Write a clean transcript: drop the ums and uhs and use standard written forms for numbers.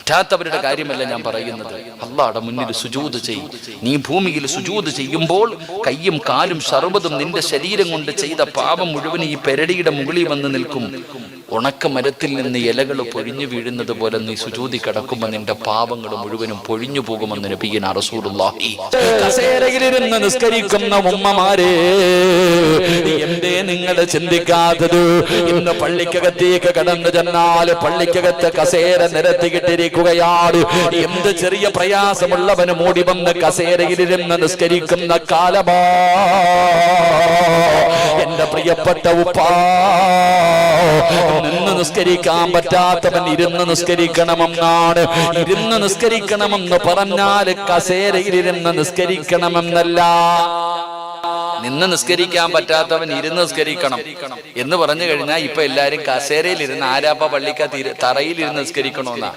പറ്റാത്തവരുടെ കാര്യമല്ല ഞാൻ പറയുന്നത്. അല്ലാഹുവിന്റെ മുന്നിൽ സുജൂദ് ചെയ്യ്. നീ ഭൂമിയിൽ സുജൂദ് ചെയ്യുമ്പോൾ കയ്യും കാലും സർവ്വതും നിന്റെ ശരീരം കൊണ്ട് ചെയ്ത പാപം മുഴുവൻ ഈ പെരടിയുടെ മുകളിൽ വന്ന് നിൽക്കും. ഉണക്ക മരത്തിൽ നിന്ന് ഇലകൾ പൊഴിഞ്ഞു വീഴുന്നത് പോലെ നീ സുജൂദി കിടക്കുമ്പോൾ നിന്റെ പാപങ്ങൾ മുഴുവനും പൊഴിഞ്ഞു പോകുമെന്ന് നബിയുനാ റസൂലുള്ളാഹി. കസേരയിലിരുന്ന് നിസ്കരിക്കുന്ന ഉമ്മമാരെ, എന്തേ നിങ്ങൾ ചിന്തിക്കാത്തത്? ഇന്ന് പള്ളിക്കകത്തേക്ക് കടന്നു ചെന്നാൽ പള്ളിക്കകത്ത് കസേര നിരത്തിയിട്ടിരിക്കുകയാണ്. എന്ത് ചെറിയ പ്രയാസമുള്ളവന് മൂടി വന്ന് കസേരയിലിരുന്ന് നിസ്കരിക്കുന്ന കാലമാ എന്റെ പ്രിയപ്പെട്ട ഉപ്പാ. നിന്ന് നിസ്കരിക്കാൻ പറ്റാത്തവൻ ഇരുന്ന് നിസ്കരിക്കണമെന്നാണ്. ഇരുന്ന് നിസ്കരിക്കണമെന്ന് പറഞ്ഞാൽ കസേരയിലിരുന്ന് നിസ്കരിക്കണമെന്നല്ല. നിന്ന് നിസ്കരിക്കാൻ പറ്റാത്തവൻ ഇരുന്ന് നിസ്കരിക്കണം എന്ന് പറഞ്ഞു കഴിഞ്ഞാൽ ഇപ്പൊ എല്ലാരും കസേരയിൽ ഇരുന്ന് ആരാപ്പ പള്ളിക്ക തറയിൽ ഇരുന്ന് നിസ്കരിക്കണമെന്നാ.